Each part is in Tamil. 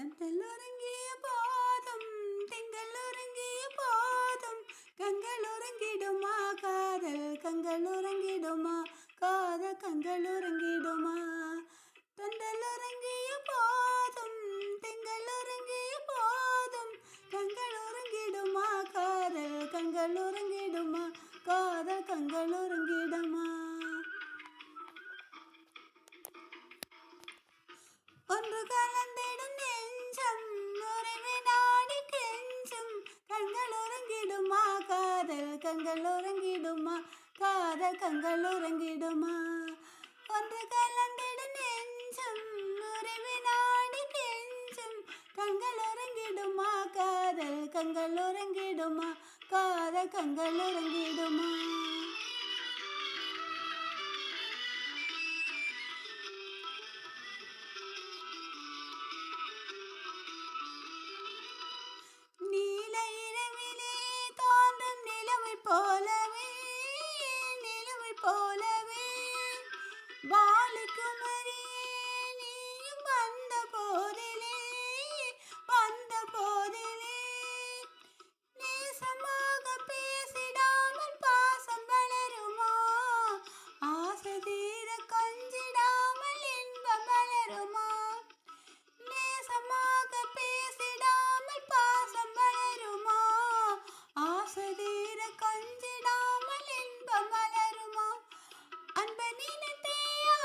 தந்தல் உறங்கிய போதும் திங்கள் உறங்கிய போதும் கண்கள் உறங்கிடுமா காதல் கண்கள் உறங்கிடுமா காதல் கண்கள் உறங்கிடுமா தந்தல் உறங்கிய போதும் திங்கள் உறங்கிய போதும் கண்கள் உறங்கிடுமா காதல் கண்கள் உறங்கிடுமா காதல் கண்கள் உறங்கிடுமா ஒன்று கலந்திடும் நெஞ்சம் ஒரு வினாடி கெஞ்சும் கண்கள் உறங்கிடுமா காதல் கண்கள் உறங்கிடுமா காதல் கண்கள் உறங்கிடுமா ஒன்று கலந்திடும் நெஞ்சம் ஒரு வினாடி கெஞ்சும் கண்கள் உறங்கிடுமா காதல் கண்கள் உறங்கிடுமா காதல் கண்கள் உறங்கிடுமா நீல இரவிலே தோன்றும் நிலவை போலவே வாலிக்குமரியே நீயும் வந்த போதிலே நேசமாக பேசிடாமல் பாசம் வளருமா ஆசை தீர கொஞ்சிடாமல் இன்பம் வளருமா நேசமாக பேசிடாமல் பாசம் வளருமா ஆசை தீர கொஞ்சிடாமல் இன்பம் வளருமா அன்பை நினைத்தே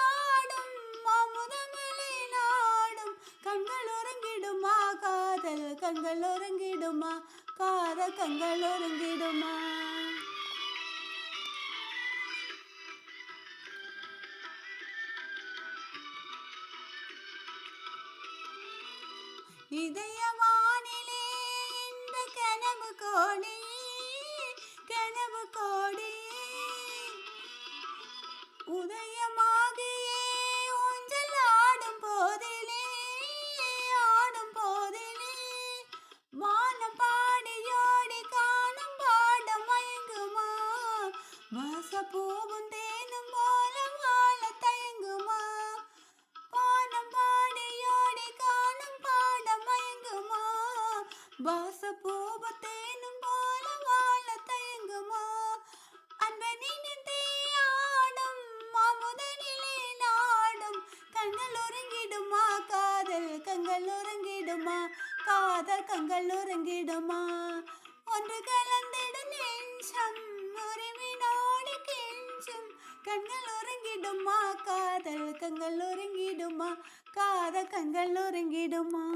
ஆடும் அமுதமலை நாடும் கண்கள் உறங்கிடுமா காதல் கண்கள் உறங்கிடுமா காதல் கண்கள் உறங்கிடுமா இதயவானிலே இந்த கனவு கோடி உதயமாகியே ஊஞ்சல் ஆடும் போதிலே வானம் பாடியோடி காணும் பாட மயங்குமா வாசப்பூவும் தேனும் போல வாழ தயங்குமா வானம் பாடியோடி காணும் பாட மயங்குமா வாசப்பூவு தேனும் போல வாழ தயங்குமா அன்பை நினைத்தே ஆடும் அமுதனிலே நாடும் கண்கள் உறங்கிடுமா காதல் கண்கள் உறங்கிடுமா காதல் கண்கள் உறங்கிடுமா ஒன்று கலந்திடும் நெஞ்சம் ஒரு வினாடி கெஞ்சும் கண்கள் உறங்கிடுமா காதல் கண்கள் உறங்கிடுமா காதல் கண்கள் உறங்கிடுமா